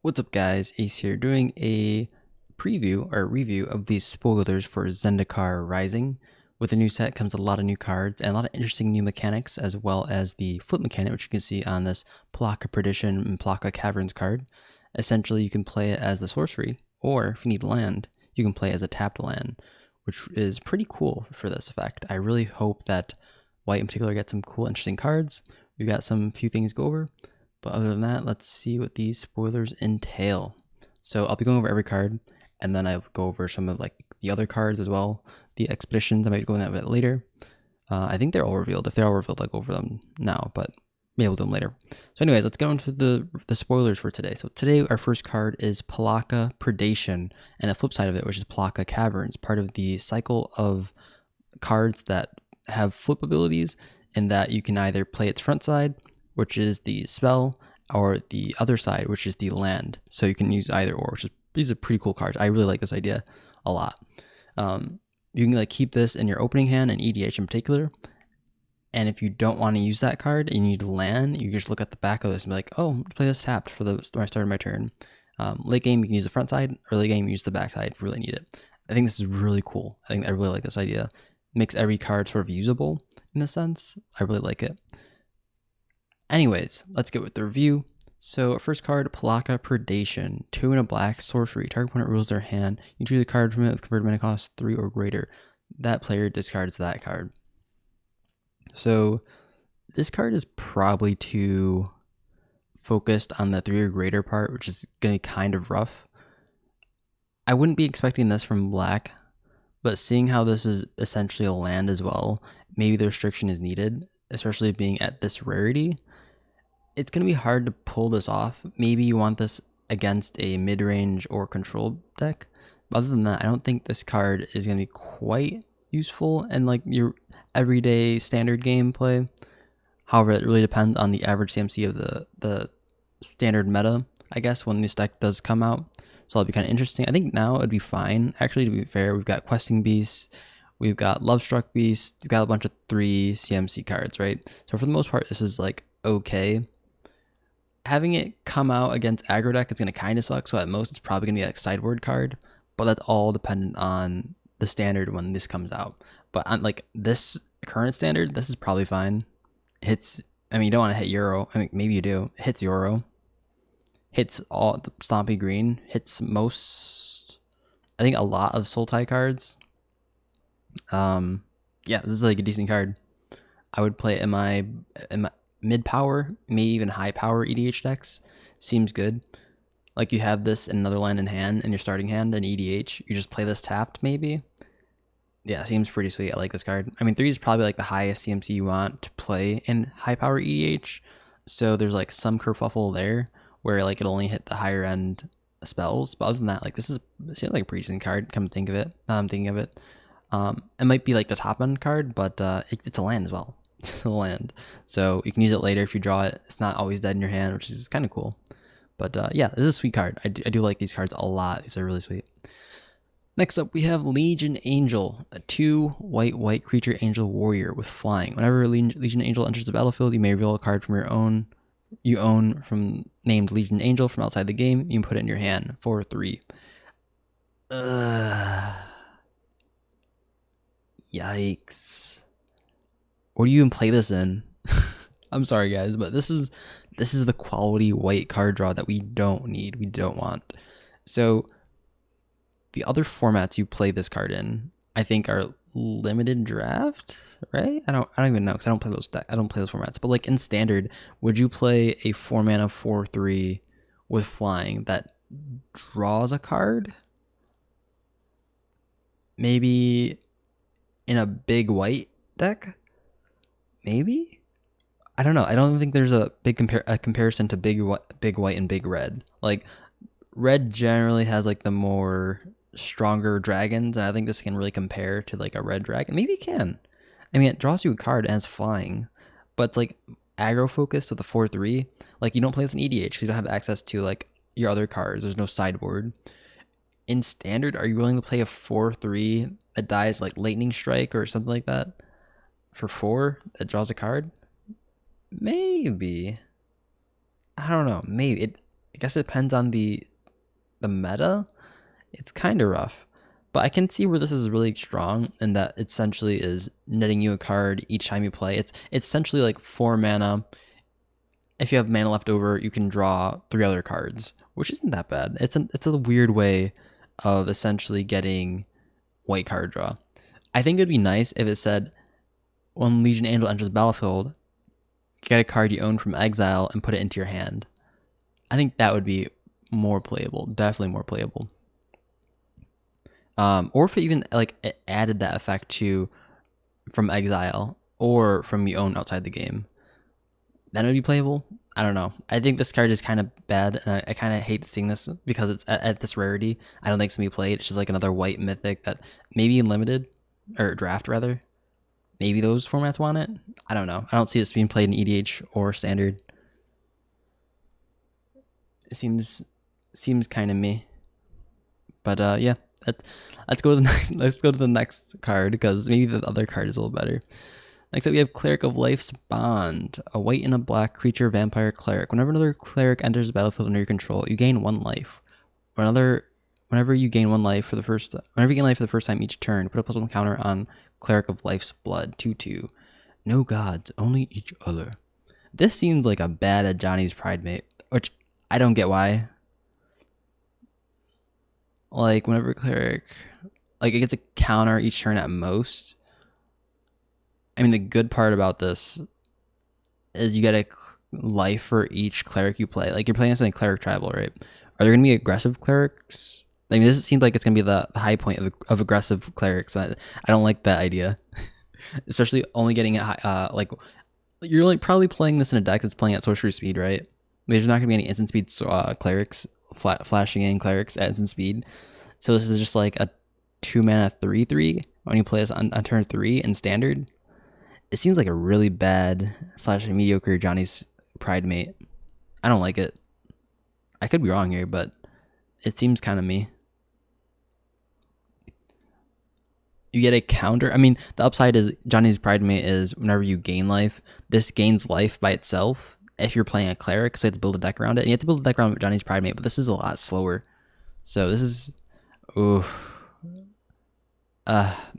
What's up guys, Ace here doing a preview or review of these spoilers for Zendikar Rising. With the new set comes a lot of new cards and a lot of interesting new mechanics, as well as the flip mechanic, which you can see on this pelakka predation and pelakka caverns card. Essentially you can play it as the sorcery, or if you need land, you can play it as a tapped land, which is pretty cool for this effect. I really hope that white in particular gets some cool interesting cards. We've got some few things to go over. But other than that, let's see what these spoilers entail. So I'll be going over every card, and then I'll go over some of like the other cards as well. The expeditions, I might go in that a bit later. I think they're all revealed. If they're all revealed, I'll go over them now, but maybe we'll do them later. So anyways, let's go into the spoilers for today. So today our first card is Pelakka Predation, and the flip side of it, which is Pelakka Caverns, part of the cycle of cards that have flip abilities, in that you can either play its front side, which is the spell, or the other side, which is the land. So you can use either or, which is, these are pretty cool cards. I really like this idea a lot. You can like keep this in your opening hand and EDH in particular. And if you don't want to use that card and you need land, you can just look at the back of this and be like, oh, play this tapped for the start of my turn. Late game, you can use the front side. Early game, you use the back side if you really need it. I think this is really cool. I really like this idea. Makes every card sort of usable in a sense. I really like it. Anyways, let's get with the review. So first card, Pelakka Predation, 2 and a black sorcery. Target opponent rules their hand. You choose a card from it with converted mana cost 3 or greater. That player discards that card. So this card is probably too focused on the 3 or greater part, which is going to be kind of rough. I wouldn't be expecting this from black, but seeing how this is essentially a land as well, maybe the restriction is needed, especially being at this rarity. It's going to be hard to pull this off. Maybe you want this against a mid-range or control deck. But other than that, I don't think this card is going to be quite useful in like your everyday standard gameplay. However, it really depends on the average CMC of the standard meta, I guess, when this deck does come out. So that'll be kind of interesting. I think now it'd be fine. Actually, to be fair, we've got Questing Beasts, we've got Lovestruck Beast, we've got a bunch of 3 CMC cards, right? So for the most part, this is like okay. Having it come out against aggro deck is going to kind of suck, so at most it's probably going to be like sideboard card, but that's all dependent on the standard when this comes out. But on like this current standard, this is probably fine. Hits, I mean, you don't want to hit Euro. I mean, maybe you do. Hits Euro. Hits all the Stompy Green. Hits most, I think a lot of Sultai cards. Yeah, this is like a decent card. I would play it in my mid power, maybe even high power EDH decks. Seems good. Like you have this in another land in hand, in your starting hand, and EDH. You just play this tapped, maybe. Yeah, seems pretty sweet. I like this card. I mean, 3 is probably like the highest CMC you want to play in high power EDH. So there's like some kerfuffle there where like it only hit the higher end spells. But other than that, like it seems like a pretty decent card. Come to think of it. Now I'm thinking of it. It might be like the top end card, but it's a land as well. It's a land, so you can use it later if you draw it. It's not always dead in your hand, which is kind of cool. But yeah, this is a sweet card. I do like these cards a lot. These are really sweet. Next up, we have Legion Angel, a 2 white creature angel warrior with flying. Whenever Legion Angel enters the battlefield, you may reveal a card from your own you own from named Legion Angel from outside the game. You can put it in your hand for 3. Yikes. What do you even play this in? I'm sorry guys, but this is the quality white card draw that we don't need, we don't want. So the other formats you play this card in, I think, are limited draft, right? I don't even know, because I don't play those formats. But like in standard, would you play a 4-mana 4/3 with flying that draws a card? Maybe in a big white deck? Maybe? I don't know. I don't think there's a big comparison to big white and big red. Like red generally has like the more stronger dragons, and I think this can really compare to like a red dragon. Maybe it can. I mean, it draws you a card and it's flying, but it's like aggro focused with a 4/3. Like you don't play this in EDH because you don't have access to like your other cards. There's no sideboard. In standard, are you willing to play a 4/3 that dies like lightning strike or something like that for 4 that draws a card? Maybe. I don't know. Maybe I guess it depends on the meta. It's kind of rough. But I can see where this is really strong, and that it essentially is netting you a card each time you play. It's essentially like 4 mana. If you have mana left over, you can draw 3 other cards, which isn't that bad. It's a weird way of essentially getting white card draw. I think it'd be nice if it said, when Legion Angel enters the battlefield, get a card you own from exile and put it into your hand. I think that would be more playable, definitely more playable. Or if it even like it added that effect to from exile or from you own outside the game, then it would be playable. I don't know. I think this card is kind of bad, and I kind of hate seeing this because it's at this rarity. I don't think it's gonna be played. It's just like another white mythic that maybe in limited or draft rather. Maybe those formats want it. I don't know. I don't see this being played in EDH or standard. It seems kind of meh. But yeah. Let's go to the next. Let's go to the next card because maybe the other card is a little better. Next up, we have Cleric of Life's Bond, a white and a black creature vampire cleric. Whenever another cleric enters the battlefield under your control, you gain 1 life. Whenever you gain 1 life for the first time each turn, put a +1 counter on Cleric of Life's Blood. 2/2. No gods, only each other. This seems like a bad at Johnny's Pridemate, which I don't get why. Like, whenever a cleric, like, it gets a counter each turn at most. I mean, the good part about this is you get a life for each cleric you play. Like, you're playing against a cleric tribal, right? Are there going to be aggressive clerics? I mean, this seems like it's going to be the high point of aggressive clerics. I don't like that idea. Especially only getting it, like, you're like probably playing this in a deck that's playing at sorcery speed, right? There's not going to be any instant speed clerics. Flashing in clerics at instant speed. So this is just like a 2 mana 3/3 when you play this on turn 3 in standard. It seems like a really bad / mediocre Johnny's Pridemate. I don't like it. I could be wrong here, but it seems kind of me. You get a counter. I mean, the upside is Johnny's Pridemate is whenever you gain life, this gains life by itself. If you're playing a cleric, so you have to build a deck around it. And you have to build a deck around Johnny's Pridemate, but this is a lot slower. So this is,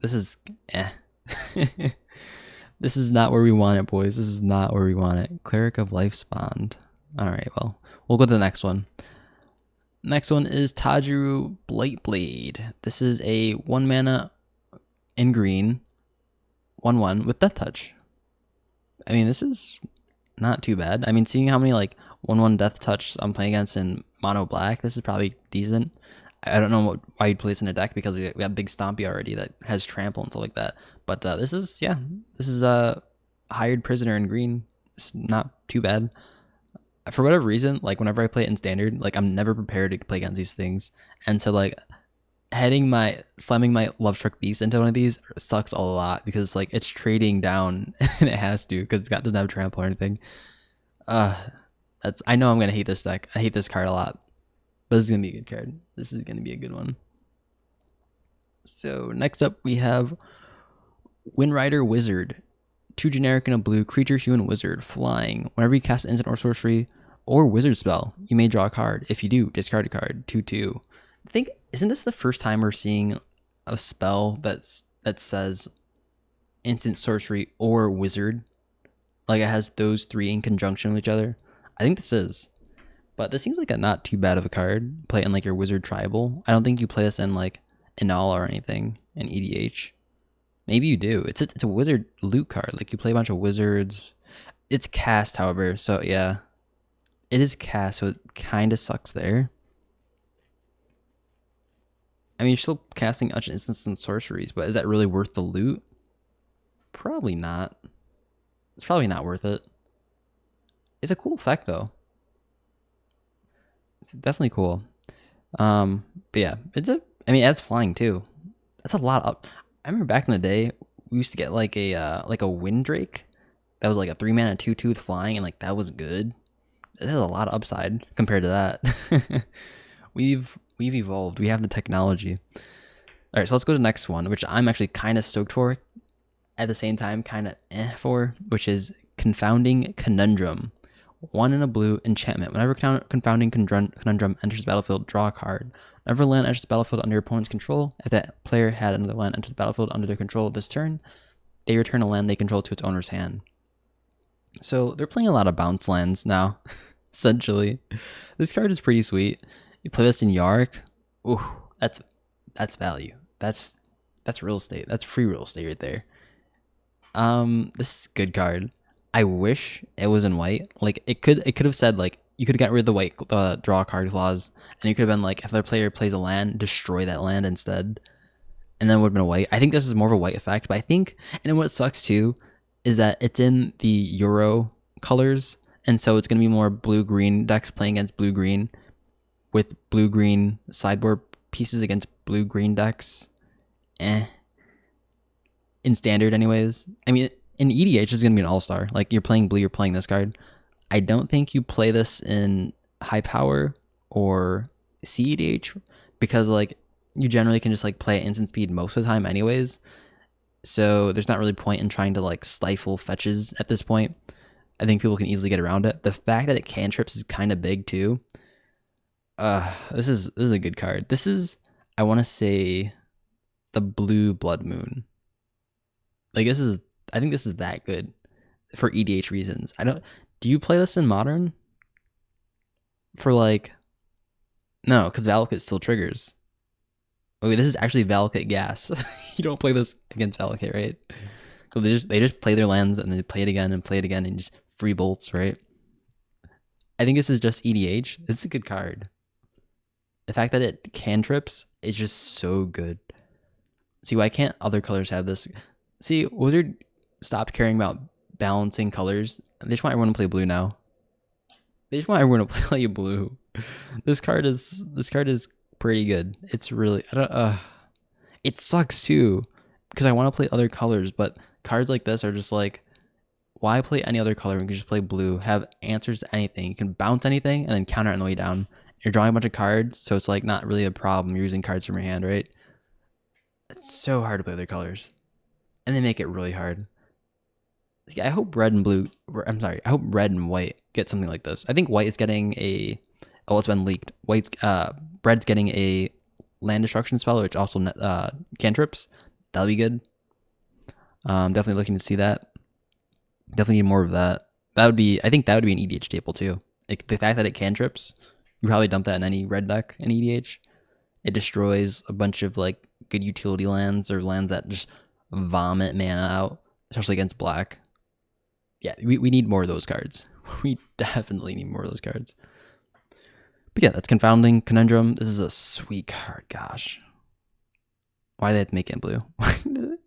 this is, this is not where we want it, boys. This is not where we want it. Cleric of Life's Bond. All right, well, we'll go to the next one. Next one is Tazri Blightblade. This is a 1 mana in green, 1/1 with Death Touch. I mean, this is not too bad. I mean, seeing how many like 1/1 Death Touch I'm playing against in mono black, this is probably decent. I don't know why you'd play this in a deck because we got Big Stompy already that has trample and stuff like that. But this is a hired prisoner in green. It's not too bad. For whatever reason, like whenever I play it in standard, like I'm never prepared to play against these things, and so like slamming my Love Struck Beast into one of these sucks a lot because like it's trading down and it has to because doesn't have trample or anything. I know I'm gonna hate this deck. I hate this card a lot, but this is gonna be a good card. This is gonna be a good one. So next up we have Windrider Wizard, 2 generic and a blue creature, human wizard, flying. Whenever you cast an instant or sorcery or wizard spell, you may draw a card. If you do, discard a card. 2/2. I think, isn't this the first time we're seeing a spell that says instant sorcery or wizard? Like it has those 3 in conjunction with each other. I think this is. But this seems like a not too bad of a card. Play it in like your wizard tribal. I don't think you play this in like Inala or anything in EDH. Maybe you do. It's a wizard loot card. Like you play a bunch of wizards. It's cast, however. So yeah, it is cast. So it kind of sucks there. I mean, you're still casting instants and sorceries, but is that really worth the loot? Probably not. It's probably not worth it. It's a cool effect though. It's definitely cool. But yeah, I mean, it has flying too. That's a lot up. I remember back in the day, we used to get like a Windrake that was like a 3 mana 2/2 with flying, and like that was good. This is a lot of upside compared to that. We've evolved. We have the technology. All right, so let's go to the next one, which I'm actually kind of stoked for. At the same time, kind of for, which is Confounding Conundrum. 1 in a blue enchantment. Whenever confounding conundrum enters the battlefield, draw a card. Whenever land enters the battlefield under your opponent's control, if that player had another land enter the battlefield under their control this turn, they return a land they control to its owner's hand. So they're playing a lot of bounce lands now, essentially. This card is pretty sweet. You play this in Yark, ooh, that's value. That's real estate. That's free real estate right there. This is a good card. I wish it was in white. Like it could have said like you could have got rid of the white draw a card clause, and you could have been like if their player plays a land, destroy that land instead, and then it would have been a white. I think this is more of a white effect, but I think, and what sucks too is that it's in the Euro colors, and so it's gonna be more blue-green decks playing against blue-green, with blue-green sideboard pieces against blue-green decks. In standard anyways. I mean, in EDH is gonna be an all-star. Like you're playing blue, you're playing this card. I don't think you play this in high power or CEDH because like you generally can just like play at instant speed most of the time anyways. So there's not really point in trying to like stifle fetches at this point. I think people can easily get around it. The fact that it cantrips is kind of big too. This is a good card. This is, I want to say, the blue Blood Moon. Like I think this is that good for EDH reasons. Do you play this in Modern? For like, no, because Valakut still triggers. Okay, this is actually Valakut gas. You don't play this against Valakut, right? So they just play their lands and they play it again and just free bolts, right? I think this is just EDH. It's a good card. The fact that it cantrips is just so good. See, why can't other colors have this? See, Wizard stopped caring about balancing colors. They just want everyone to play blue now. They just want everyone to play blue. This card is pretty good. It's really it sucks too because I want to play other colors, but cards like this are just like, why play any other color when you can just play blue? Have answers to anything. You can bounce anything and then counter it on the way down. You're drawing a bunch of cards, so it's like not really a problem. You're using cards from your hand, right? It's so hard to play other colors, and they make it really hard. See, I hope red and blue. I'm sorry. I hope red and white get something like this. I think white is getting a. Oh, it's been leaked. Red's getting a land destruction spell, which also cantrips. That'll be good. Definitely looking to see that. Definitely need more of that. I think that would be an EDH staple too. Like, the fact that it cantrips, you probably dump that in any red deck in EDH. It destroys a bunch of like good utility lands or lands that just vomit mana out, especially against black. Yeah, we need more of those cards. We definitely need more of those cards. But yeah, that's Confounding Conundrum. This is a sweet card. Gosh, why did they have to make it in blue?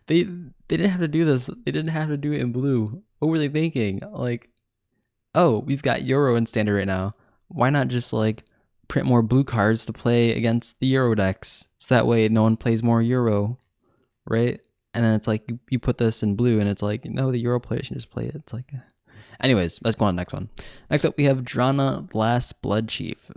They didn't have to do this. They didn't have to do it in blue. What were they thinking? Like, oh, we've got Euro in standard right now. Why not just like print more blue cards to play against the Euro decks, so that way no one plays more Euro, right? And then it's like you put this in blue, and it's like, no, the Euro players can just play it. It's like, anyways, let's go on to the next one. Next up, we have Drana, the Last Blood Chief.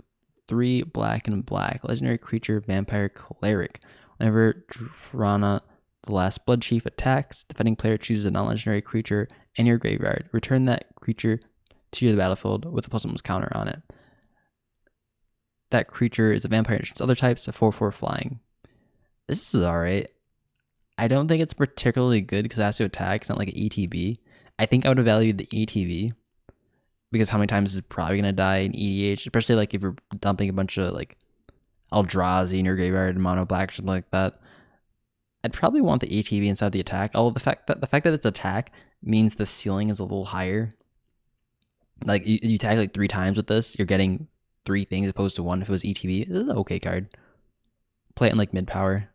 3 black and black, legendary creature, vampire cleric. Whenever Drana, the Last Blood Chief attacks, defending player chooses a non-legendary creature in your graveyard. Return that creature to the battlefield with a +1 counter on it. That creature is a vampire and other types, a 4/4 flying. This is alright. I don't think it's particularly good because it has to attack. It's not like an ETB. I think I would have valued the ETB because how many times is it probably going to die in EDH, especially like if you're dumping a bunch of like Eldrazi in your graveyard and mono black or something like that. I'd probably want the ETB inside the attack. Although the fact that it's attack means the ceiling is a little higher. Like you tag like 3 times with this, you're getting 3 things opposed to 1 if it was ETB. This is an okay card. Play it in like mid power.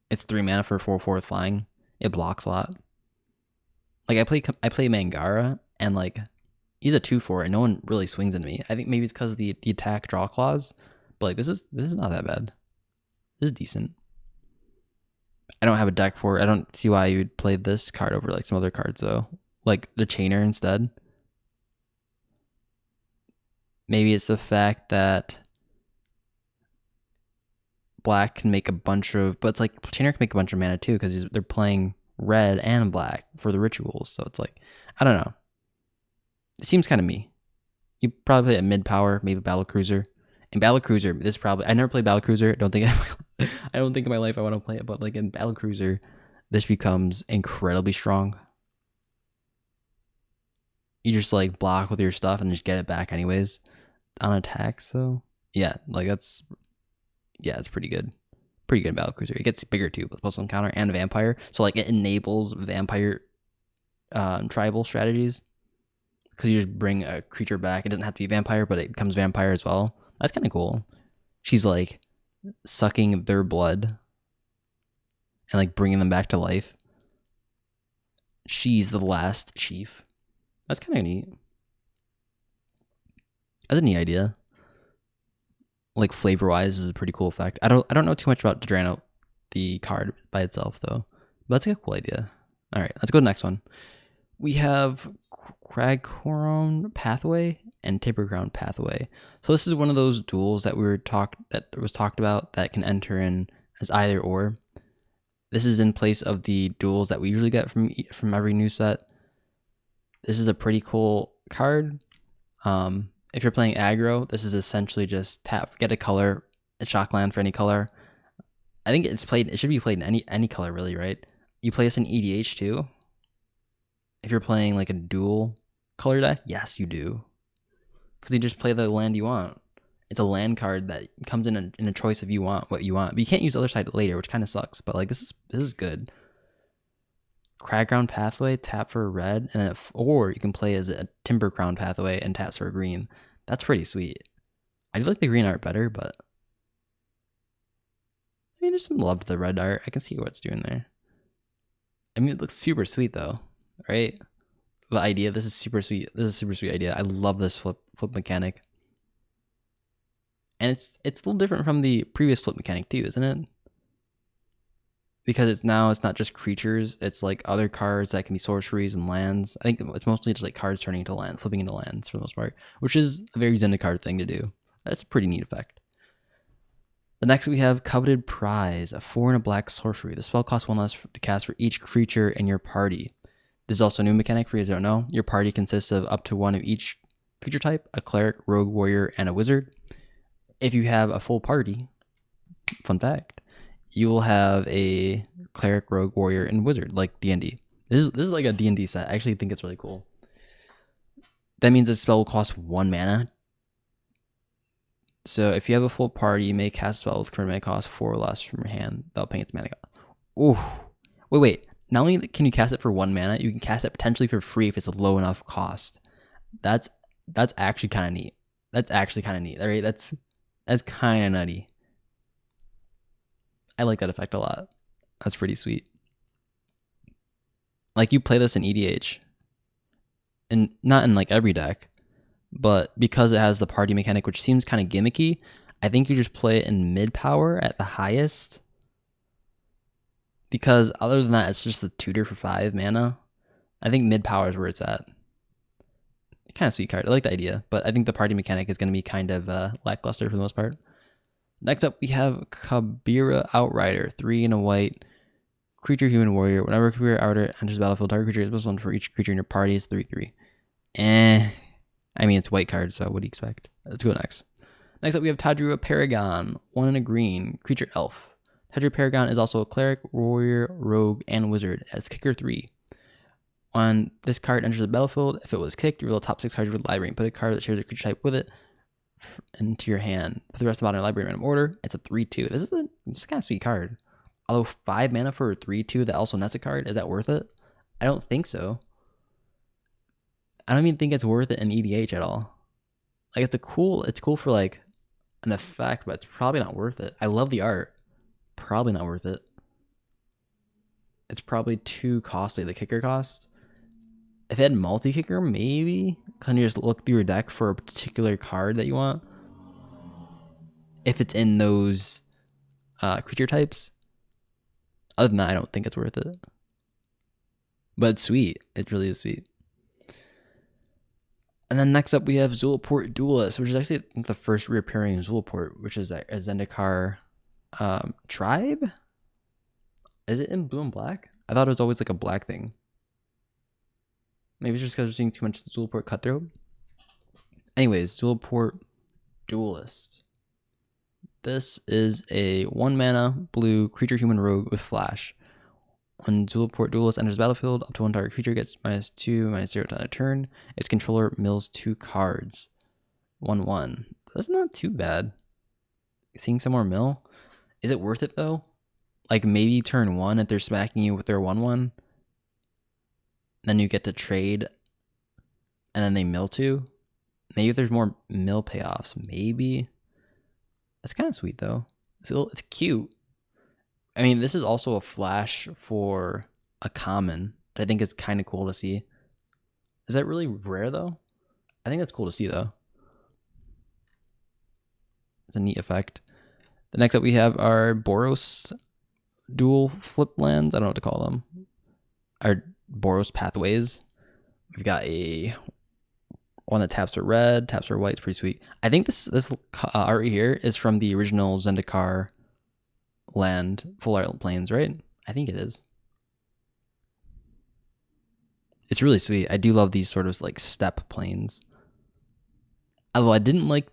It's 3 mana for 4/4 flying. It blocks a lot. Like I play Mangara and like he's a 2/4 and no one really swings into me. I think maybe it's because of the attack draw clause, but like this is not that bad. This is decent. I don't have a deck for it. I don't see why you would play this card over like some other cards though, like the Chainer instead. Maybe it's the fact that black can make a bunch of, but it's like Chainer can make a bunch of mana too because they're playing red and black for the rituals. So it's like, I don't know. It seems kind of me. You probably play a mid power, maybe Battle Cruiser. In Battle Cruiser, this probably I never played Battle Cruiser. I don't think in my life I want to play it, but like in Battle Cruiser, this becomes incredibly strong. You just like block with your stuff and just get it back anyways. On attacks though, yeah, like it's pretty good. Pretty good Battle Cruiser. It gets bigger too with plus encounter and vampire, so like it enables vampire tribal strategies because you just bring a creature back. It doesn't have to be vampire, but it becomes vampire as well. That's kind of cool. She's like sucking their blood and like bringing them back to life. She's the last chief. That's kind of neat. That's a neat idea. Like flavor wise, is a pretty cool effect. I don't know too much about Drano, the card by itself though. But that's a cool idea. All right, let's go to the next one. We have Craghoron Pathway and Tipperground Pathway. So this is one of those duels that was talked about that can enter in as either or. This is in place of the duels that we usually get from every new set. This is a pretty cool card. If you're playing aggro, this is essentially just tap, get a color, a shock land for any color. I think it should be played in any color really, right? You play this in EDH too. If you're playing like a dual color deck, yes you do. Because you just play the land you want. It's a land card that comes in a choice if you want what you want. But you can't use the other side later, which kind of sucks. But like this is good. Craghoron Pathway, tap for a red, and then or you can play as a Timbercrown Pathway and taps for a green. That's pretty sweet. I do like the green art better, but I mean, there's some love to the red art. I can see what it's doing there. I mean, it looks super sweet though, right? The idea, this is super sweet. This is a super sweet idea. I love this flip mechanic. And it's a little different from the previous flip mechanic too, isn't it? Because it's not just creatures, it's like other cards that can be sorceries and lands. I think it's mostly just like cards turning into lands, flipping into lands for the most part, which is a very Zendikar thing to do. That's a pretty neat effect. The next we have Coveted Prize, a 4 and a black sorcery. The spell costs 1 less to cast for each creature in your party. This is also a new mechanic for you guys who don't know. Your party consists of up to 1 of each creature type, a cleric, rogue, warrior, and a wizard. If you have a full party, fun fact, you will have a cleric, rogue, warrior, and wizard, like D&D. This is like a D&D set. I actually think it's really cool. That means the spell will cost 1 mana. So if you have a full party, you may cast a spell with current mana cost 4 or less from your hand without paying its mana cost. Ooh. Wait. Not only can you cast it for 1 mana, you can cast it potentially for free if it's a low enough cost. That's actually kind of neat. That's actually kind of neat, right? That's kind of nutty. I like that effect a lot. That's pretty sweet. Like you play this in EDH, and not in like every deck, but because it has the party mechanic, which seems kind of gimmicky, I think you just play it in mid power at the highest. Because other than that, it's just a tutor for 5 mana. I think mid power is where it's at. Kind of sweet card. I like the idea, but I think the party mechanic is going to be kind of lackluster for the most part. Next up, we have Cabera Outrider, 3 and a white. Creature, human, warrior. Whenever Cabera Outrider enters the battlefield, target creature is plus 1 for each creature in your party. Is 3/3. I mean, it's a white card, so what do you expect? Let's go next. Next up, we have Tedra Paragon, 1 and a green. Creature, elf. Tedra Paragon is also a cleric, warrior, rogue, and wizard. It has kicker 3. When this card enters the battlefield, if it was kicked, you roll the top 6 cards of your library and put a card that shares a creature type with it into your hand. Put the rest of the library in random order. It's a 3/2. This is a kind of sweet card. Although 5 mana for a 3/2 that also nets a card, is that worth it? I don't think so. I don't even think it's worth it in EDH at all. Like it's cool for like an effect, but it's probably not worth it. I love the art. Probably not worth it. It's probably too costly, the kicker cost. If it had multi-kicker, maybe. Can you just look through your deck for a particular card that you want? If it's in those creature types. Other than that, I don't think it's worth it. But it's sweet. It really is sweet. And then next up, we have Zulaport Duelist, which is actually the first reappearing Zulaport, which is a Zendikar tribe. Is it in blue and black? I thought it was always like a black thing. Maybe it's just because we're seeing too much Zulaport Cutthroat. Anyways, Zulaport Duelist. This is a 1 mana blue creature human rogue with flash. When Zulaport Duelist enters the battlefield, up to one target creature gets -2, -0 to a turn. Its controller mills 2 cards. 1/1. That's not too bad. Seeing some more mill. Is it worth it though? Like maybe turn 1 if they're smacking you with their 1/1. Then you get to trade. And then they mill 2. Maybe if there's more mill payoffs. Maybe. That's kind of sweet though. It's cute. I mean, this is also a flash for a common. I think it's kind of cool to see. Is that really rare though? I think that's cool to see though. It's a neat effect. The next up we have our Boros dual flip lands. I don't know what to call them. Our Boros Pathways. We've got a one that taps for red, taps for white. It's pretty sweet. I think this art here is from the original Zendikar land full art planes, right? I think it is. It's really sweet. I do love these sort of like step planes. Although I didn't like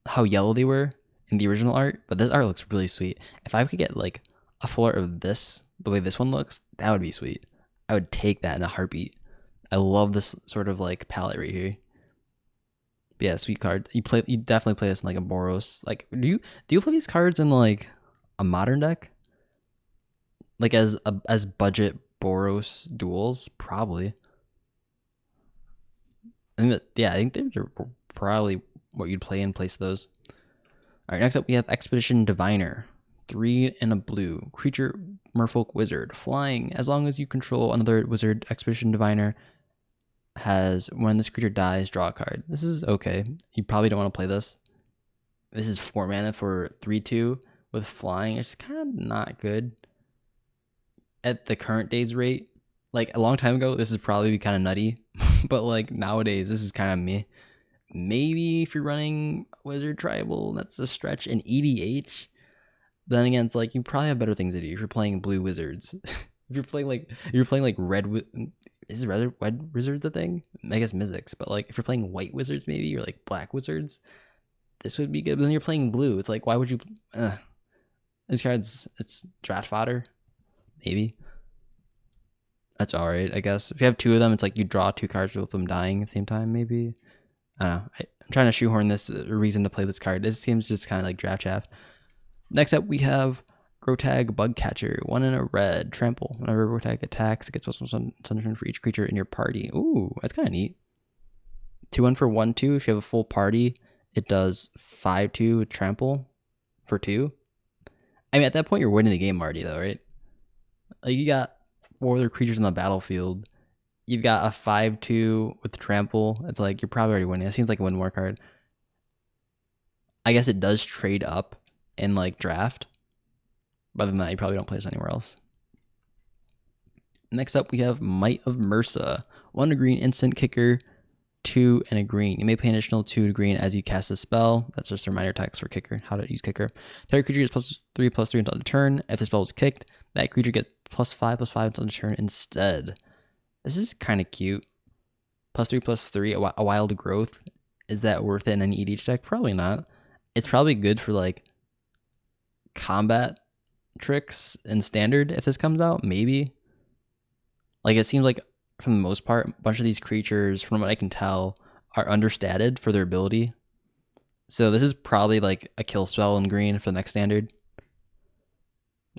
how yellow they were in the original art, but this art looks really sweet. If I could get like a full art of this, the way this one looks, that would be sweet. I would take that in a heartbeat. I love this sort of like palette right here. But yeah, sweet card. You definitely play this in like a Boros. Like, do you play these cards in like a modern deck? Like as budget Boros duels? Probably. I think they're probably what you'd play in place of those. Alright, next up we have Expedition Diviner. 3 and a blue. Creature, merfolk, wizard. Flying. As long as you control another wizard, Expedition Diviner has, when this creature dies, draw a card. This is okay. You probably don't want to play this. This is 4 mana for 3/2 with flying. It's kind of not good at the current day's rate. Like a long time ago, this is probably kind of nutty, but like nowadays, this is kind of meh. Maybe if you're running Wizard Tribal, that's a stretch. In EDH, then again, it's like you probably have better things to do if you're playing blue wizards. If you're playing like red. Is red wizards a thing? I guess Mizzix, but like if you're playing white wizards, maybe, or like black wizards, this would be good. But then you're playing blue. It's like, why would you? These cards, it's draft fodder. Maybe. That's all right, I guess. If you have 2 of them, it's like you draw 2 cards with them dying at the same time. Maybe. I don't know. I'm trying to shoehorn this reason to play this card. This seems just kind of like draft shaft. Next up, we have Grotag Bugcatcher. 1 in a red. Trample. Whenever Grotag attacks, it gets +1 turn for each creature in your party. Ooh, that's kind of neat. 2/1 for 1/2. If you have a full party, it does 5/2 with Trample for 2. I mean, at that point, you're winning the game already, though, right? Like, you got 4 other creatures on the battlefield. You've got a 5/2 with Trample. It's like, you're probably already winning. It seems like a win more card. I guess it does trade up in, like, draft. But other than that, you probably don't play this anywhere else. Next up, we have Might of Mursa. 1 green instant kicker, 2 and a green. You may pay an additional 2 to green as you cast a spell. That's just a reminder text for kicker, how to use kicker. Target creature gets +3/+3 until the turn. If the spell is kicked, that creature gets +5/+5 until the turn instead. This is kind of cute. +3/+3, a wild growth. Is that worth it in an EDH deck? Probably not. It's probably good for like combat tricks in standard if this comes out, maybe. Like, it seems like for the most part, a bunch of these creatures, from what I can tell, are understated for their ability. So this is probably like a kill spell in green for the next standard.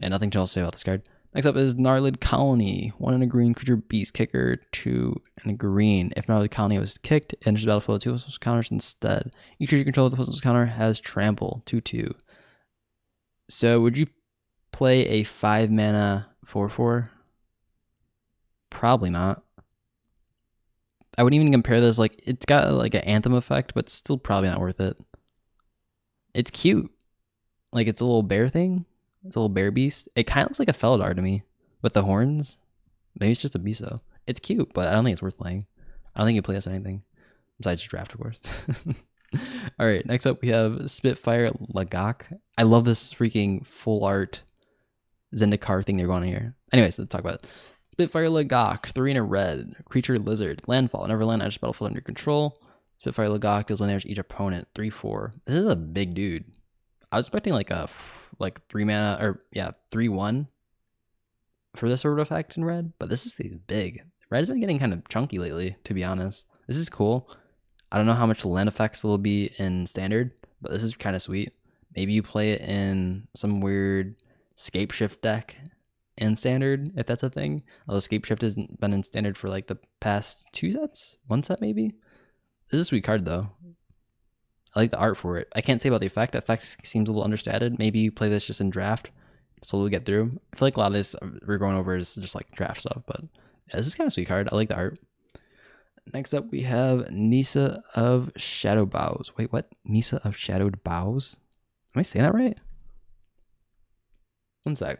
And nothing else to say about this card. Next up is Gnarled Colony. 1 in a green creature beast kicker, 2 and a green. If Gnarled Colony was kicked, it enters the battlefield with 2 counters instead. Each creature you control with the counter has Trample, 2/2. So would you play a 5 mana 4/4? Probably not. I wouldn't even compare this. Like, it's got like an Anthem effect, but still probably not worth it. It's cute. Like, it's a little bear thing. It's a little bear beast. It kind of looks like a Felidar to me with the horns. Maybe it's just a beast though. It's cute, but I don't think it's worth playing. I don't think you play this anything besides draft, of course. All right, next up we have Spitfire Legacy. I love this freaking full art Zendikar thing they're going on here. Anyways, let's talk about it. Spitfire Legacy, 3 in a red. Creature lizard. Landfall. Whenever land enters battlefield under control. Spitfire Legacy deals 1 damage to each opponent. 3/4. This is a big dude. I was expecting like a 3 mana or yeah 3/1 for this sort of effect in red, but this is big. Red's been getting kind of chunky lately, to be honest. This is cool. I don't know how much land effects will be in standard, but this is kind of sweet. Maybe you play it in some weird scape shift deck in standard, if that's a thing. Although scape shift has been in standard for like the past 2 sets, 1 set maybe. This is a sweet card though. I like the art for it. I can't say about the effect. The effect seems a little understated. Maybe you play this just in draft, slowly get through. I feel like a lot of this we're going over is just like draft stuff, but yeah, this is kind of sweet card. I like the art. Next up, we have Nissa of Shadow Boughs. Wait, what? Nissa of Shadowed Boughs? Am I saying that right? 1 sec.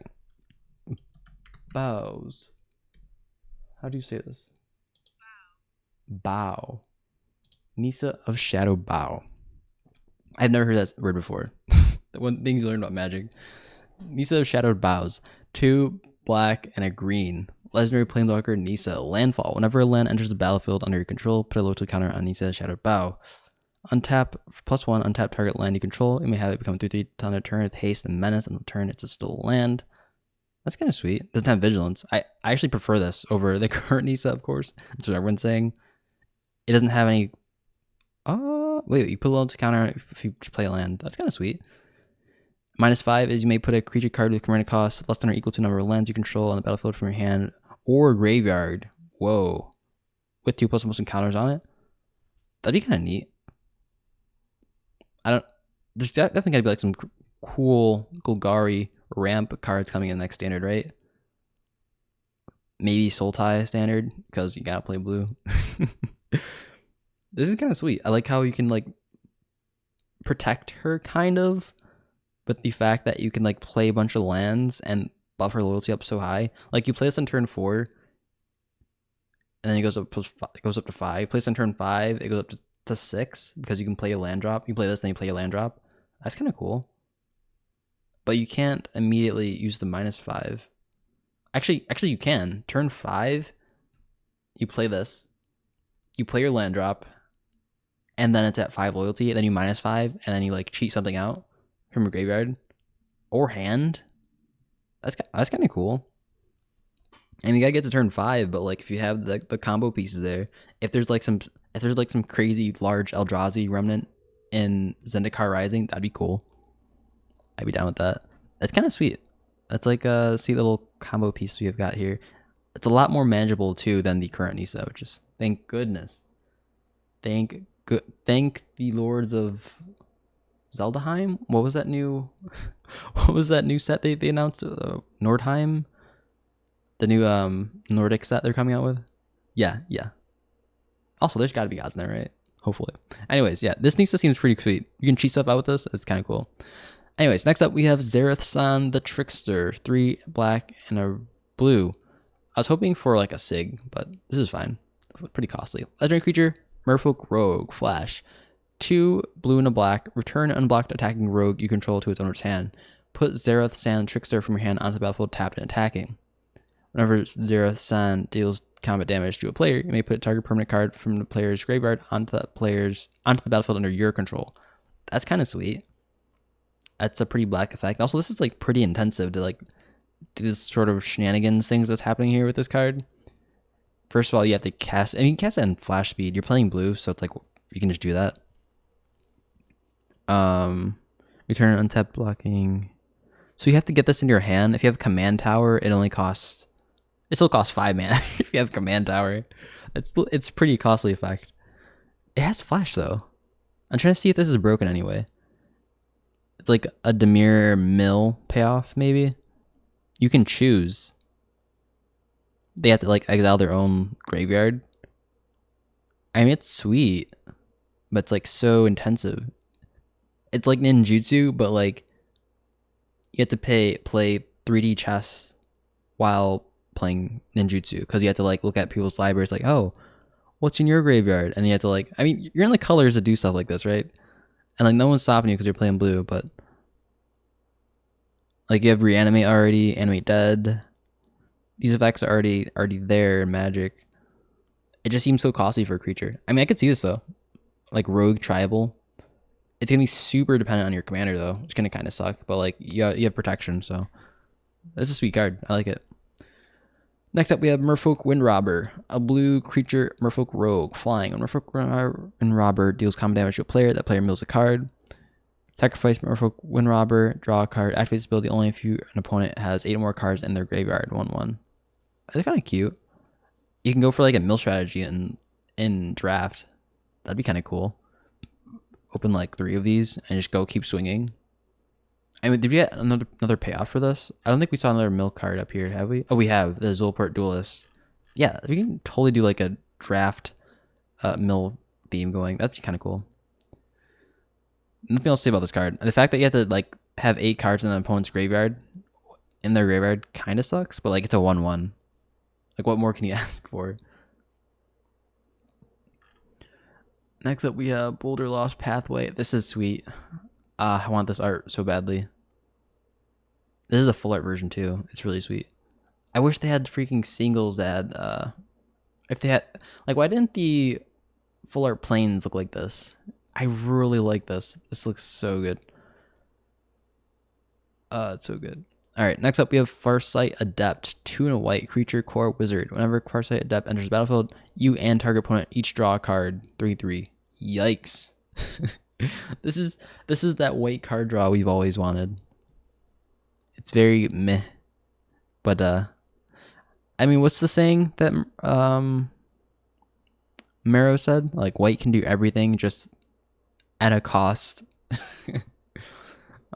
Boughs. How do you say this? Bough. Nissa of Shadow Bough. I've never heard that word before. The one things you learn about Magic. Nissa of Shadowed Boughs. 2 black and a green. Legendary Planeswalker Nissa. Landfall. Whenever a land enters the battlefield under your control, put a local counter on Nissa Shadowed Bough. Untap, +1, untap target land you control. You may have it become 3/3 on a turn with haste and menace, and on the turn it's still a land. That's kind of sweet. Doesn't have vigilance. I actually prefer this over the current Nissa, of course. That's what everyone's saying. It doesn't have any... wait, you put a local counter if you play a land. That's kind of sweet. -5 is you may put a creature card with command cost less than or equal to the number of lands you control on the battlefield from your hand or graveyard. Whoa. With 2 +1 counters on it. That'd be kind of neat. There's definitely gotta be like some cool Golgari ramp cards coming in next standard, right? Maybe Sultai standard, because you gotta play blue. This is kind of sweet. I like how you can like protect her kind of, but the fact that you can like play a bunch of lands and buff her loyalty up so high. Like you play this on turn 4, and then it goes up to 5. Play this on turn 5, it goes up to 6 because you can play a land drop. You play this, then you play a land drop. That's kind of cool. But you can't immediately use the -5. Actually you can. Turn 5, you play this. You play your land drop, and then it's at 5 loyalty, and then you -5, and then you like cheat something out from your graveyard or hand. That's kind of cool. And you gotta get to turn 5, but like if you have the combo pieces there, if there's like some crazy large Eldrazi remnant in Zendikar Rising, that'd be cool. I'd be down with that. That's kind of sweet. That's like see the little combo piece we have got here. It's a lot more manageable too than the current Nissa, which is thank goodness. Thank the Lords of Zeldaheim. What was that new set they announced? Nordheim. The new Nordic set they're coming out with. Yeah. Also, there's got to be odds in there, right? Hopefully. Anyways, yeah, this Nissa seems pretty sweet. You can cheat stuff out with this. It's kind of cool. Anyways, next up we have Xerathson the Trickster. 3 black and a blue. I was hoping for like a Sig, but this is fine. It's pretty costly. Legendary creature, Merfolk Rogue, Flash. 2 blue and a black. Return unblocked attacking rogue you control to its owner's hand. Put Xerathson Trickster from your hand onto the battlefield tapped and attacking. Whenever Xerathson deals combat damage to a player, you may put a target permanent card from the player's graveyard onto the battlefield under your control. That's kind of sweet. That's a pretty black effect. Also, this is like pretty intensive to like do this sort of shenanigans things that's happening here with this card. First of all, you have to cast. I mean, you can cast it in flash speed. You're playing blue, so it's like you can just do that. Return untapped blocking. So you have to get this into your hand. If you have command tower, it still costs 5 mana if you have command tower. It's pretty costly effect. It has flash though. I'm trying to see if this is broken anyway. It's like a Demir Mill payoff maybe. You can choose. They have to like exile their own graveyard. I mean, it's sweet, but it's like so intensive. It's like ninjutsu, but like you have to play 3D chess while playing ninjutsu, because you have to like look at people's libraries like, oh, what's in your graveyard? And you have to like, I mean, you're in the colors to do stuff like this, right? And like no one's stopping you because you're playing blue, but like you have reanimate already, animate dead. these effects are already there in Magic. It just seems so costly for a creature. I mean, I could see this though, like Rogue Tribal. It's gonna be super dependent on your commander though, which gonna kind of suck. But like you have protection, so this is a sweet card. I like it. Next up, we have Merfolk Windrobber, a blue creature Merfolk Rogue, flying. When Merfolk Windrobber deals combat damage to a player, that player mills a card. Sacrifice Merfolk Windrobber, draw a card, activate this ability only if an opponent has 8 or more cards in their graveyard. 1/1. They're kind of cute. You can go for like a mill strategy in draft. That'd be kind of cool. Open like 3 of these and just go keep swinging. I mean, did we get another payoff for this? I don't think we saw another mill card up here, have we? Oh, we have the Zulaport Duelist. Yeah, we can totally do like a draft mill theme going. That's kind of cool. Nothing else to say about this card. The fact that you have to like have 8 cards in the opponent's graveyard, in their graveyard, kind of sucks. But like it's a 1/1. Like what more can you ask for? Next up, we have Boulder Lost Pathway. This is sweet. I want this art so badly. This is the full art version too. It's really sweet. I wish they had freaking singles that if they had like, why didn't the full art planes look like this? I really like this. This looks so good. It's so good. All right, next up we have Farsight Adept, 2 and a white creature core wizard. Whenever Farsight Adept enters the battlefield, you and target opponent each draw a card. 3/3. Yikes. This is that white card draw we've always wanted. It's very meh. But I mean, what's the saying that Mero said? Like white can do everything just at a cost.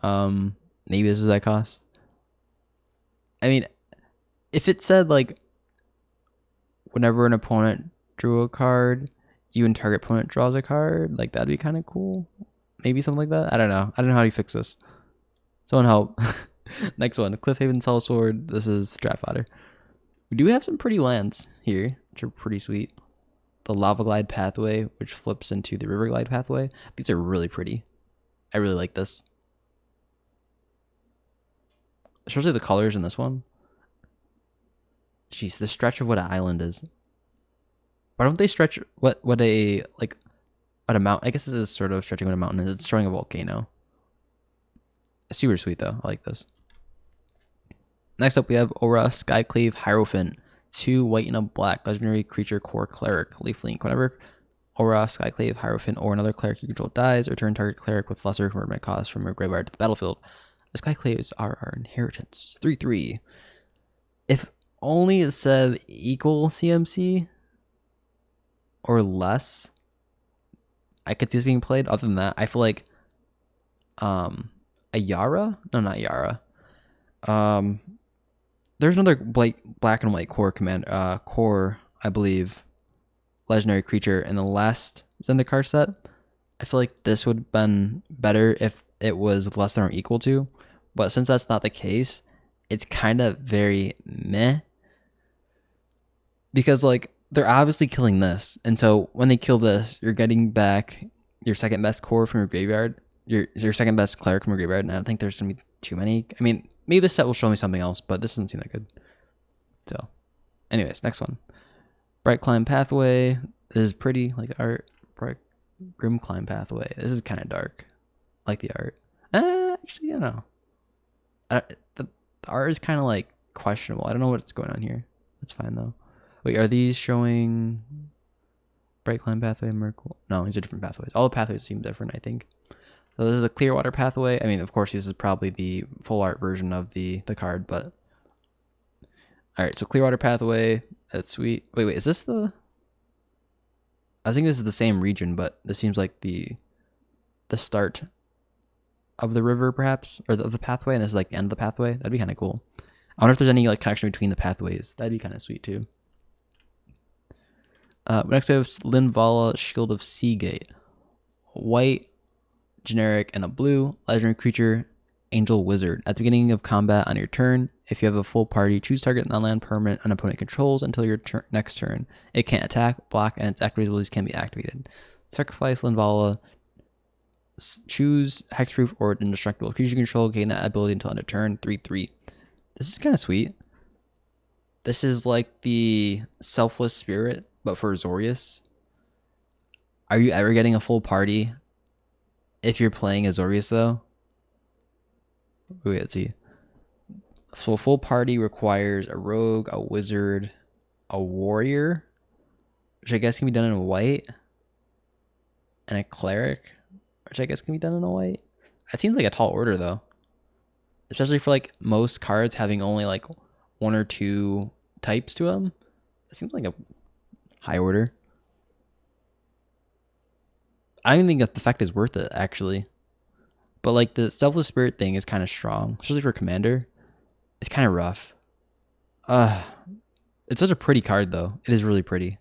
Maybe this is that cost. I mean, if it said like whenever an opponent drew a card, you and target opponent draws a card, like that'd be kind of cool. Maybe something like that. I don't know. I don't know how you fix this. Someone help. Next one, Cliffhaven Sellsword. This is draft fodder. We do have some pretty lands here, which are pretty sweet. The Lava Glide Pathway, which flips into the River Glide Pathway. These are really pretty. I really like this. Especially the colors in this one. Jeez, the stretch of what an island is. Why don't they stretch what a like what a mountain? I guess this is sort of stretching what a mountain is. It's showing a volcano. Super sweet though. I like this. Next up we have Aura Skyclave Hierophant. 2 white and a black legendary creature core cleric. Lifelink. Whenever Aura Skyclave Hierophant or another cleric you control dies, return target cleric with lesser convertment cost from your graveyard to the battlefield. The Skyclaves are our inheritance. 3/3. If only it said equal CMC or less, I could see this being played. Other than that, I feel like a Yara? No, not Yara. There's another black and white core core, I believe, legendary creature in the last Zendikar set. I feel like this would have been better if it was less than or equal to, but since that's not the case, it's kind of very meh. Because like they're obviously killing this, and so when they kill this, you're getting back your second best core from your graveyard, your second best cleric from your graveyard, and I don't think there's gonna be too many. I mean, maybe this set will show me something else, but this doesn't seem that good. So, anyways, next one, Bright Climb Pathway. This is pretty, like art. Bright Grim Climb Pathway. This is kind of dark. I like the art. Actually, you know, the art is kind of like questionable. I don't know what's going on here. That's fine though. Wait, are these showing Bright Climb Pathway, Merkle? No, these are different pathways. All the pathways seem different, I think. So this is the Clearwater Pathway. I mean, of course, this is probably the full art version of the card, but all right. So Clearwater Pathway. That's sweet. Wait, is this the? I think this is the same region, but this seems like the start of the river, perhaps, or of the pathway, and this is like the end of the pathway. That'd be kind of cool. I wonder if there's any like connection between the pathways. That'd be kind of sweet too. Next I have Linvala, Shield of Seagate. White, generic, and a blue legendary creature, Angel Wizard. At the beginning of combat on your turn, if you have a full party, choose target non-land permanent an opponent controls until your next turn. It can't attack, block, and its activated abilities can be activated. Sacrifice Linvala. Choose hexproof or indestructible creature you control. Gain that ability until end of turn. 3/3. This is kind of sweet. This is like the Selfless Spirit, but for Azorius. Are you ever getting a full party if you're playing Azorius though? Wait, let's see. So a full party requires a rogue, a wizard, a warrior, which I guess can be done in white, and a cleric, which I guess can be done in a white. That seems like a tall order though, especially for like most cards having only like 1 or 2 types to them. It seems like a high order. I don't even think that the effect is worth it actually, but like the Selfless Spirit thing is kind of strong, especially for commander. It's kind of rough. It's such a pretty card though. It is really pretty.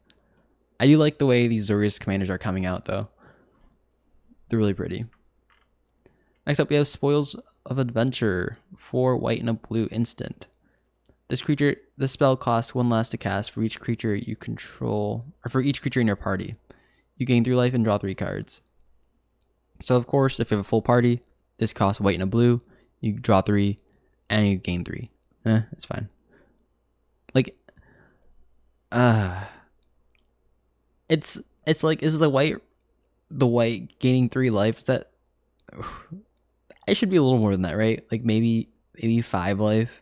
I do like the way these Azorius commanders are coming out though. They're really pretty. Next up we have Spoils of Adventure. 4 white and a blue instant. This spell costs 1 less to cast for each creature you control, or for each creature in your party. You gain 3 life and draw 3 cards. So of course, if you have a full party, this costs white and a blue. You draw 3, and you gain 3. It's fine. Like, it's like, is the white gaining 3 life? Is that? It should be a little more than that, right? Like maybe 5 life.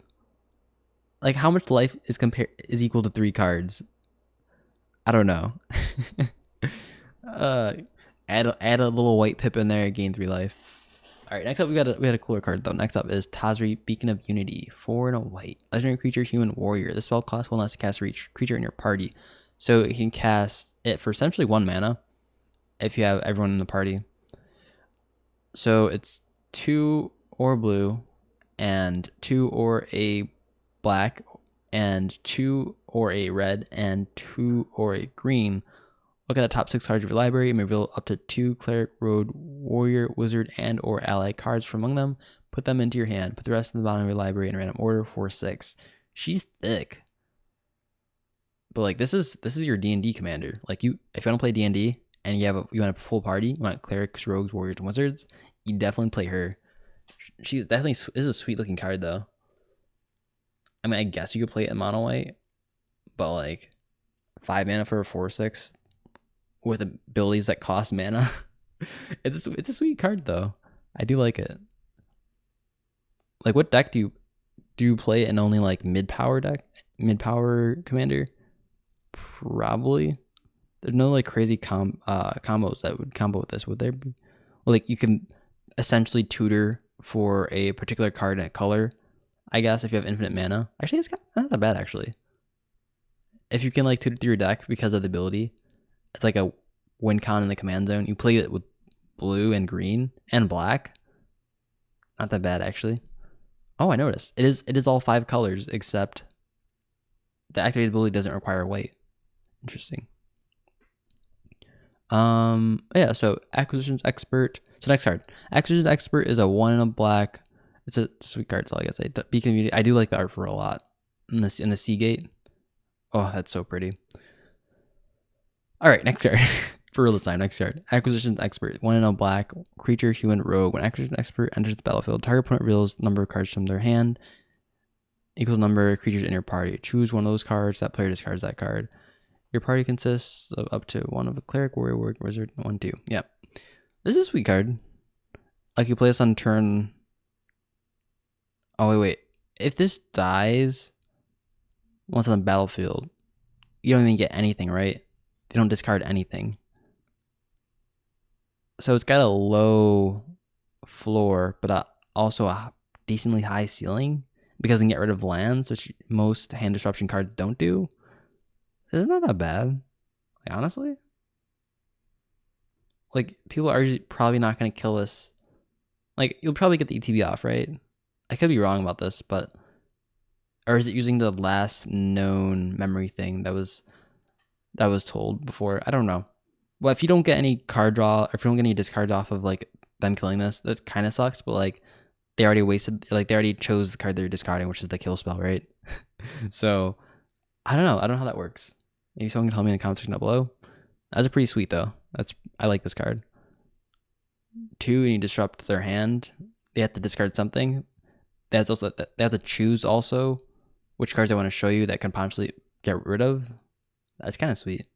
Like how much life is equal to 3 cards? I don't know. Add a little white pip in there, gain 3 life. All right, next up we had a cooler card though. Next up is Tazri, Beacon of Unity. 4 and a white. Legendary creature, human warrior. This spell costs 1 less to cast for each creature in your party. So you can cast it for essentially 1 mana if you have everyone in the party. So it's 2 or blue and 2 or a black and 2 or a red and 2 or a green. Look at the top 6 cards of your library and reveal up to 2 cleric, rogue, warrior, wizard, and or ally cards from among them. Put them into your hand. Put the rest in the bottom of your library in random order. 4/6. She's thick. But like this is your D&D commander. Like if you want to play D&D and you want a full party, you want clerics, rogues, warriors, and wizards, you definitely play her. She's definitely, this is a sweet looking card though. I mean, I guess you could play it in mono white, but like 5 mana for a 4/6 with abilities that cost mana. it's a sweet card though. I do like it. Like what deck do you play it in? Only like mid power commander? Probably. There's no like crazy combos that would combo with this, would there be? Well, like you can essentially tutor for a particular card and a color, I guess, if you have infinite mana. Actually, it's not that bad actually. If you can like tutor through your deck because of the ability, it's like a win con in the command zone. You play it with blue and green and black. Not that bad actually. Oh, I noticed. It is all 5 colors except the activated ability doesn't require white. Interesting. Yeah, so Acquisitions Expert. So next card. Acquisitions Expert is a 1 and a black. It's a sweet card, so I guess Beacon of Unity. I do like the art for it a lot. In the Seagate. Oh, that's so pretty. Alright, next card. For real this time, next card. Acquisitions Expert. 1 and a black. Creature, human, rogue. When Acquisition Expert enters the battlefield, target opponent reveals the number of cards from their hand equals number of creatures in your party. Choose one of those cards. That player discards that card. Your party consists of up to 1 of a cleric, warrior, wizard, 1, 2. Yep. This is a sweet card. Like you play this on turn. Oh wait. If this dies once on the battlefield, you don't even get anything, right? They don't discard anything. So it's got a low floor, but also a decently high ceiling because it can get rid of lands, which most hand disruption cards don't do. It's not that bad, like honestly. Like people are probably not going to kill this. Like you'll probably get the ETB off, right? I could be wrong about this, but or is it using the last known memory thing that was told before? I don't know. Well, if you don't get any card draw, or if you don't get any discards off of like them killing this, that kind of sucks. But like they already chose the card they're discarding, which is the kill spell, right? So I don't know how that works. Maybe someone can tell me in the comment section down below. That's pretty sweet though. I like this card. 2, and you disrupt their hand. They have to discard something. They have to choose also which cards I want to show you that can possibly get rid of. That's kind of sweet.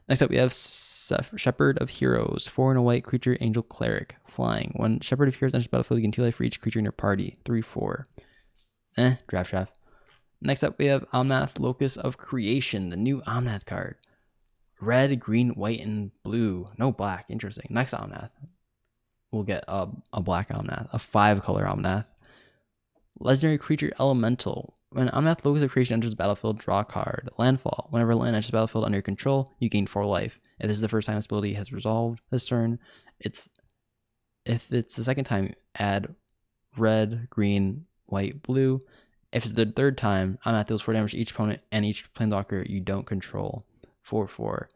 Next up, we have Shepherd of Heroes. 4 and a white creature, Angel Cleric. Flying. When Shepherd of Heroes enters the battlefield, you gain 2 life for each creature in your party. 3/4. Draft. Next up, we have Omnath, Locus of Creation. The new Omnath card. Red, green, white, and blue. No black. Interesting. Next Omnath, we'll get a black Omnath. A 5-color Omnath. Legendary creature Elemental. When Omnath Locus of Creation enters the battlefield, draw a card. Landfall. Whenever land enters the battlefield under your control, you gain 4 life. If this is the first time this ability has resolved this turn, if it's the second time, add red, green, white, blue. If it's the third time, Omnath deals 4 damage to each opponent and each planeswalker you don't control. 4/4.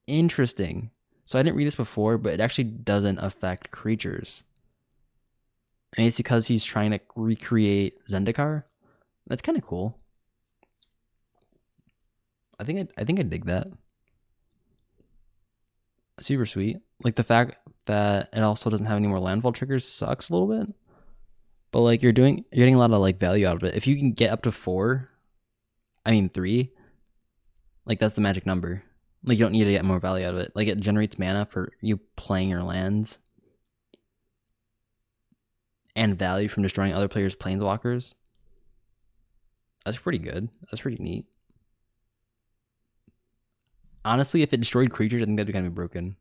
Interesting. So I didn't read this before, but it actually doesn't affect creatures. And it's because he's trying to recreate Zendikar. That's kind of cool. I think I dig that. Super sweet. Like the fact that it also doesn't have any more landfall triggers sucks a little bit. But like you're getting a lot of like value out of it. If you can get up to 3, like that's the magic number. Like you don't need to get more value out of it. Like it generates mana for you playing your lands. And value from destroying other players' planeswalkers. That's pretty good. That's pretty neat. Honestly, if it destroyed creatures, I think that'd be kind of broken.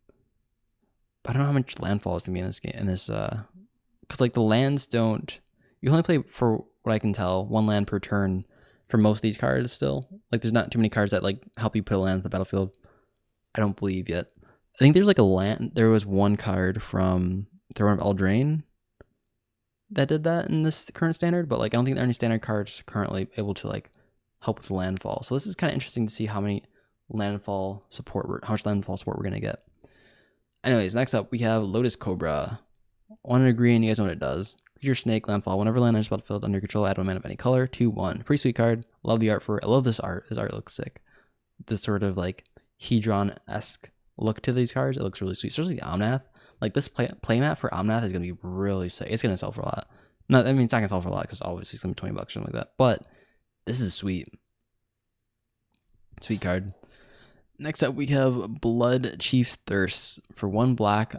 But I don't know how much landfall is gonna be in this game. Because like the lands don't. You only play, for what I can tell, 1 land per turn for most of these cards. Still, like there's not too many cards that like help you put a land in the battlefield. I don't believe yet. I think there's like a land. There was 1 card from Throne of Eldraine that did that in this current standard, but like I don't think there are any standard cards currently able to like help with landfall. So this is kind of interesting to see how much landfall support we're gonna get. Anyways, next up we have Lotus Cobra. 1 green, you guys know what it does. Creature snake, landfall. Whenever land enters battlefield under control, add 1 mana of any color. 2/1. Pretty sweet card. Love the art for it. I love this art. This art looks sick. This sort of like Hedron-esque look to these cards. It looks really sweet. Especially Omnath. Like this playmat for Omnath is gonna be really sick. It's gonna sell for a lot. No, I mean it's not gonna sell for a lot because obviously it's gonna be $20 or something like that. But this is sweet. Sweet card. Next up we have Blood Chief's Thirst for 1 black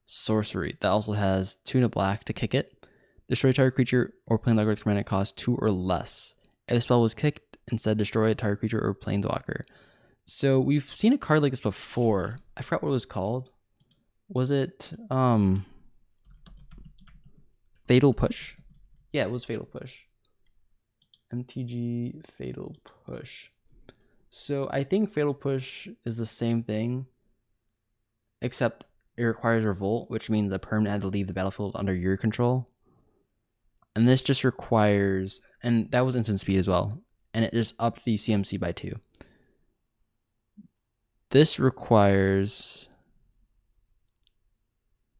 sorcery that also has 2 and a black to kick it. Destroy a target creature or planeswalker with command cost 2 or less. If the spell was kicked, instead destroy a target creature or planeswalker. So we've seen a card like this before. I forgot what it was called. Was it Fatal Push? Yeah, it was Fatal Push. MTG Fatal Push. So I think Fatal Push is the same thing, except it requires Revolt, which means a permanent had to leave the battlefield under your control. And this just requires, and that was instant speed as well, and it just upped the CMC by 2. This requires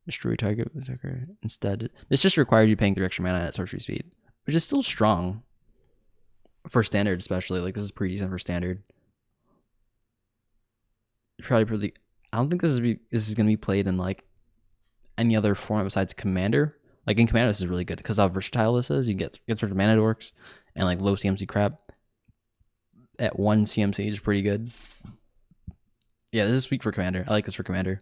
destroy target instead. This just requires you paying 3 extra mana at sorcery speed, which is still strong for standard, especially. Like this is pretty decent for standard. Probably. I don't think this is gonna be played in like any other format besides Commander. Like in Commander, this is really good because how versatile this is. You get sort of mana dorks and like low CMC crap at 1 CMC is pretty good. Yeah, this is sweet for Commander. I like this for Commander.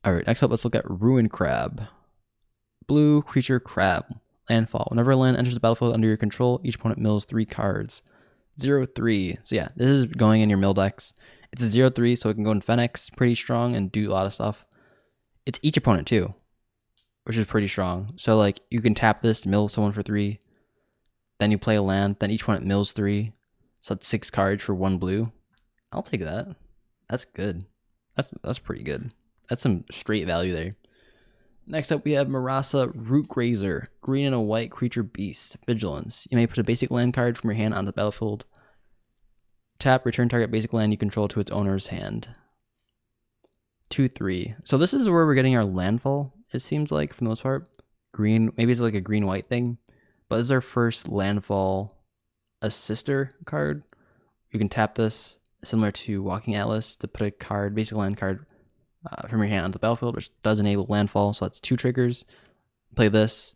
Alright, next up, let's look at Ruin Crab. Blue creature crab. Landfall. Whenever a land enters the battlefield under your control, each opponent mills 3 cards. 0/3. So yeah, this is going in your mill decks. It's a 0/3, so it can go in Fennex pretty strong and do a lot of stuff. It's each opponent too, which is pretty strong. So like you can tap this to mill someone for 3. Then you play a land, then each opponent mills 3. So that's 6 cards for 1 blue. I'll take that. That's good. That's pretty good. That's some straight value there. Next up, we have Marasa Rootgrazer, green and a white creature beast, vigilance. You may put a basic land card from your hand onto the battlefield. Tap, return target basic land you control to its owner's hand. 2/3. So this is where we're getting our landfall, it seems like, for the most part. Green, maybe it's like a green-white thing. But this is our first landfall assister card. You can tap this, similar to Walking Atlas, to put a card, basic land card, from your hand onto the battlefield, which does enable landfall. So that's 2 triggers. Play this,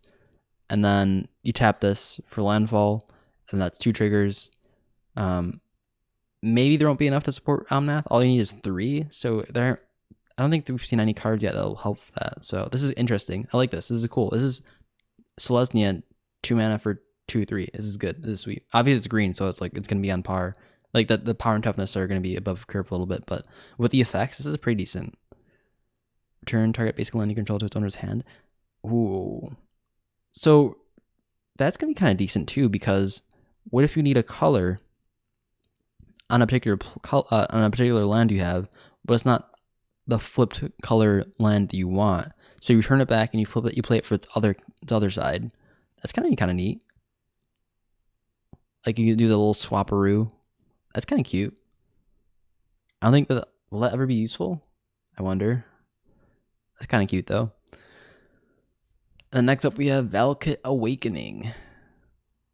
and then you tap this for landfall, and that's 2 triggers. Maybe there won't be enough to support Omnath. All you need is 3, so I don't think we've seen any cards yet that'll help that. So this is interesting. I like this. This is cool. This is Selesnya, 2 mana for 2/3. This is good. This is sweet. Obviously it's green, so it's like it's gonna be on par. Like the power and toughness are gonna be above curve a little bit, but with the effects, this is pretty decent. Return target basic land you control to its owner's hand. Ooh. So that's gonna be kind of decent too, because what if you need a color on a particular land you have, but it's not the flipped color land that you want? So you return it back and you flip it, you play it for its other side. That's kind of neat. Like you can do the little swapperoo. That's kind of cute. I don't think that will that ever be useful. I wonder. That's kind of cute though. And next up we have Velcro Awakening.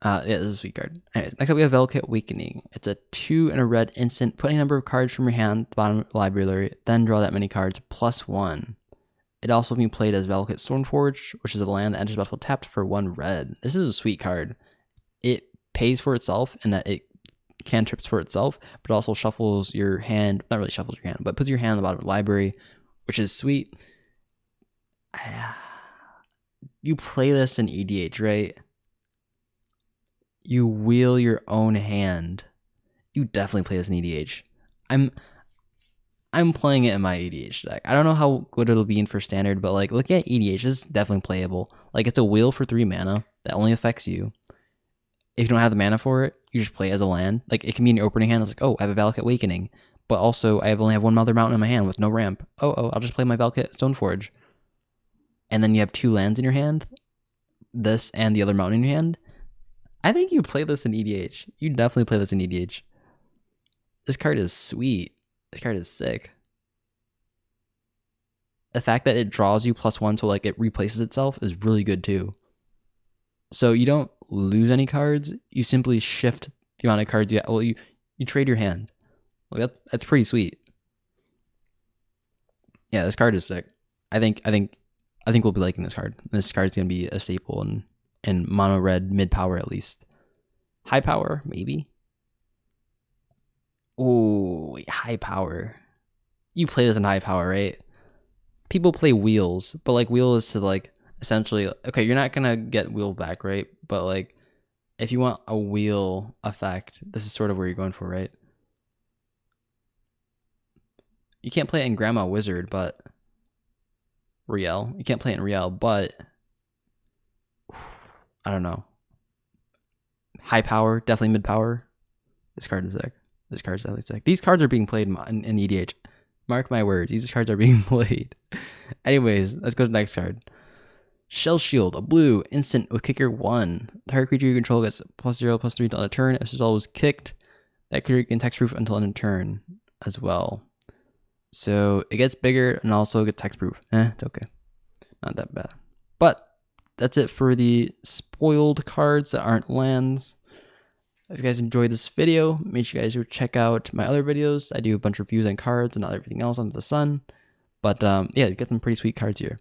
Yeah, this is a sweet card. Anyways, next up we have Velcro Weakening. It's a 2 and a red instant. Put a number of cards from your hand at the bottom of the library, then draw that many cards +1. It also can be played as Valakut Stoneforge, which is a land that enters the battlefield tapped for 1 red. This is a sweet card. It pays for itself in that it cantrips for itself, but also shuffles your hand. Not really shuffles your hand, but puts your hand on the bottom of the library, which is sweet. You play this in EDH, right? You wheel your own hand. You definitely play this in EDH. I'm playing it in my EDH deck. I don't know how good it'll be in for standard, but like look at EDH, this is definitely playable. Like it's a wheel for 3 mana that only affects you. If you don't have the mana for it, you just play it as a land. Like it can be in your opening hand. It's like, oh, I have a Velcro Awakening, but also I only have 1 Mother Mountain in my hand with no ramp. Oh, I'll just play my Velcro Stoneforge. And then you have 2 lands in your hand, this and the other mountain in your hand. I think you play this in EDH. You definitely play this in EDH. This card is sweet. This card is sick. The fact that it draws you +1, so like it replaces itself, is really good too. So you don't lose any cards. You simply shift the amount of cards you have. Well, you trade your hand. Like that's pretty sweet. Yeah, this card is sick. I think we'll be liking this card. This card is gonna be a staple in mono red mid power at least. High power maybe. Oh, high power. You play this in high power, right? People play wheels, but like wheel is to like essentially, okay, you're not gonna get wheel back, right? But like if you want a wheel effect, this is sort of where you're going for, right? You can't play it in Grandma Wizard, but Riel. You can't play it in Riel, but I don't know. High power, definitely mid power. This card is sick. This card's definitely sick. These cards are being played in EDH. Mark my words, these cards are being played. Anyways, let's go to the next card. Shell Shield, a blue, instant with kicker 1. Target creature you control gets +0/+3 until end of turn. If the spell was kicked, that creature can text-proof until end of turn as well. So it gets bigger and also gets text-proof. It's okay. Not that bad. But that's it for the spoiled cards that aren't lands. If you guys enjoyed this video, make sure you guys go check out my other videos. I do a bunch of reviews on cards and everything else under the sun. But yeah, you get some pretty sweet cards here.